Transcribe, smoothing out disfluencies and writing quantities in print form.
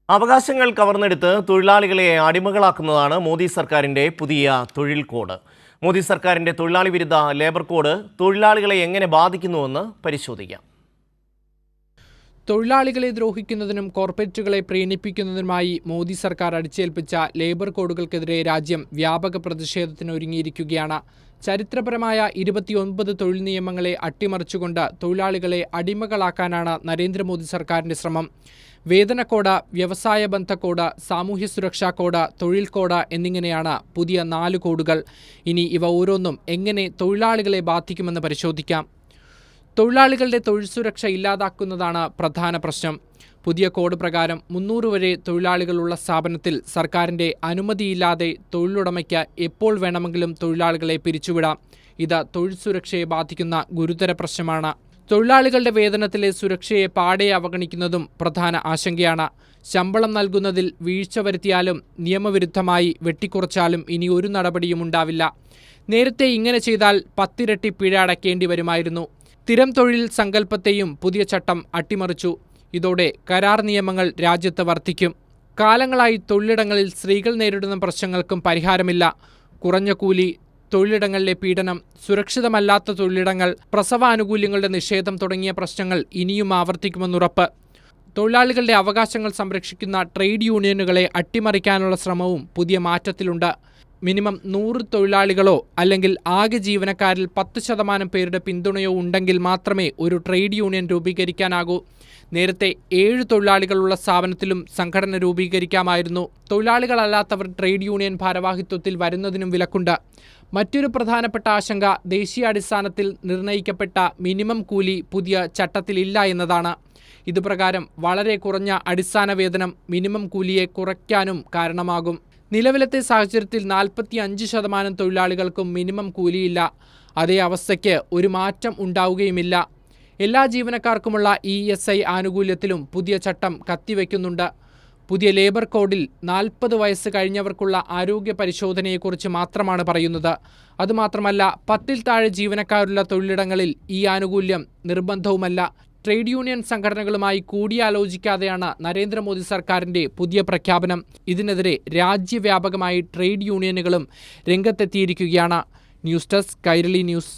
അവകാശങ്ങൾ കവർന്നെടുത്ത് തൊഴിലാളികളെ അടിമകളാക്കുന്നതാണ് മോദി സർക്കാരിന്റെ പുതിയ തൊഴിൽ കോഡ്. മോദി സർക്കാരിന്റെ തൊഴിലാളി വിരുദ്ധ ലേബർ കോഡ് തൊഴിലാളികളെ എങ്ങനെ ബാധിക്കുന്നുവെന്ന് പരിശോധിക്കാം. തൊഴിലാളികളെ ദ്രോഹിക്കുന്നതിനും കോർപ്പറേറ്റുകളെ പ്രീണിപ്പിക്കുന്നതിനുമായി മോദി സർക്കാർ അടിച്ചേൽപ്പിച്ച ലേബർ കോഡുകൾക്കെതിരെ രാജ്യം വ്യാപക പ്രതിഷേധത്തിന് ഒരുങ്ങിയിരിക്കുകയാണ്. ചരിത്രപരമായ 29 തൊഴിൽ നിയമങ്ങളെ അട്ടിമറിച്ചുകൊണ്ട് തൊഴിലാളികളെ അടിമകളാക്കാനാണ് നരേന്ദ്രമോദി സർക്കാരിന്റെ ശ്രമം. വേതന കോഡ്, വ്യവസായ ബന്ധ കോഡ്, സാമൂഹ്യ സുരക്ഷാ കോഡ്, തൊഴിൽ കോഡ് എന്നിങ്ങനെയാണ് പുതിയ 4 കോഡുകൾ. ഇനി ഇവ ഓരോന്നും എങ്ങനെ തൊഴിലാളികളെ ബാധിക്കുമെന്ന് പരിശോധിക്കാം. തൊഴിലാളികളുടെ തൊഴിൽ സുരക്ഷ ഇല്ലാതാക്കുന്നതാണ് പ്രധാന പ്രശ്നം. പുതിയ കോഡ് പ്രകാരം 300 വരെ തൊഴിലാളികളുള്ള സ്ഥാപനത്തിൽ സർക്കാരിൻ്റെ അനുമതിയില്ലാതെ തൊഴിലുടമയ്ക്ക് എപ്പോൾ വേണമെങ്കിലും തൊഴിലാളികളെ പിരിച്ചുവിടാം. ഇത് തൊഴിൽ സുരക്ഷയെ ബാധിക്കുന്ന ഗുരുതര പ്രശ്നമാണ്. തൊഴിലാളികളുടെ വേതനത്തിലെ സുരക്ഷയെ പാടെ അവഗണിക്കുന്നതും പ്രധാന ആശങ്കയാണ്. ശമ്പളം നൽകുന്നതിൽ വീഴ്ച വരുത്തിയാലും നിയമവിരുദ്ധമായി വെട്ടിക്കുറച്ചാലും ഇനി ഒരു നടപടിയും ഉണ്ടാവില്ല. നേരത്തെ ഇങ്ങനെ ചെയ്താൽ 10 ഇരട്ടി പിഴ അടയ്ക്കേണ്ടി വരുമായിരുന്നു. സ്ഥിരം തൊഴിൽ സങ്കല്പത്തെയും പുതിയ ചട്ടം അട്ടിമറിച്ചു. ഇതോടെ കരാർ നിയമങ്ങൾ രാജ്യത്ത് വർദ്ധിക്കും. കാലങ്ങളായി തൊഴിലിടങ്ങളിൽ സ്ത്രീകൾ നേരിടുന്ന പ്രശ്നങ്ങൾക്കും പരിഹാരമില്ല. കുറഞ്ഞ കൂലി, തൊഴിലിടങ്ങളിലെ പീഡനം, സുരക്ഷിതമല്ലാത്ത തൊഴിലിടങ്ങൾ, പ്രസവാനുകൂല്യങ്ങളുടെ നിഷേധം തുടങ്ങിയ പ്രശ്നങ്ങൾ ഇനിയും ആവർത്തിക്കുമെന്നുറപ്പ്. തൊഴിലാളികളുടെ അവകാശങ്ങൾ സംരക്ഷിക്കുന്ന ട്രേഡ് യൂണിയനുകളെ അട്ടിമറിക്കാനുള്ള ശ്രമവും പുതിയ മാറ്റത്തിലുണ്ട്. മിനിമം 100 തൊഴിലാളികളോ അല്ലെങ്കിൽ ആകെ ജീവനക്കാരിൽ 10% പേരുടെ പിന്തുണയോ ഉണ്ടെങ്കിൽ മാത്രമേ ഒരു ട്രേഡ് യൂണിയൻ രൂപീകരിക്കാനാകൂ. നേരത്തെ 7 തൊഴിലാളികളുള്ള സ്ഥാപനത്തിലും സംഘടന രൂപീകരിക്കാമായിരുന്നു. തൊഴിലാളികളല്ലാത്തവർ ട്രേഡ് യൂണിയൻ ഭാരവാഹിത്വത്തിൽ വരുന്നതിനും വിലക്കുണ്ട്. മറ്റൊരു പ്രധാനപ്പെട്ട ആശങ്ക ദേശീയാടിസ്ഥാനത്തിൽ നിർണയിക്കപ്പെട്ട മിനിമം കൂലി പുതിയ ചട്ടത്തിലില്ല എന്നതാണ്. ഇതുപ്രകാരം വളരെ കുറഞ്ഞ അടിസ്ഥാന വേതനം മിനിമം കൂലിയെ കുറയ്ക്കാനും കാരണമാകും. നിലവിലത്തെ സാഹചര്യത്തിൽ 45% തൊഴിലാളികൾക്കും മിനിമം കൂലിയില്ല. അതേ അവസ്ഥയ്ക്ക് ഒരു മാറ്റം ഉണ്ടാവുകയുമില്ല. എല്ലാ ജീവനക്കാർക്കുമുള്ള ESI ആനുകൂല്യത്തിലും പുതിയ ചട്ടം കത്തിവെക്കുന്നുണ്ട്. പുതിയ ലേബർ കോഡിൽ 40 വയസ്സ് കഴിഞ്ഞവർക്കുള്ള ആരോഗ്യ പരിശോധനയെക്കുറിച്ച് മാത്രമാണ് പറയുന്നത്. അതുമാത്രമല്ല, 10-ൽ താഴെ ജീവനക്കാരുള്ള തൊഴിലിടങ്ങളിൽ ഈ ആനുകൂല്യം നിർബന്ധവുമല്ല. ട്രേഡ് യൂണിയൻ സംഘടനകളുമായി കൂടിയാലോചിക്കാതെയാണ് നരേന്ദ്രമോദി സർക്കാരിൻ്റെ പുതിയ പ്രഖ്യാപനം. ഇതിനെതിരെ രാജ്യവ്യാപകമായി ട്രേഡ് യൂണിയനുകളും രംഗത്തെത്തിയിരിക്കുകയാണ്. News desk, Kairali news.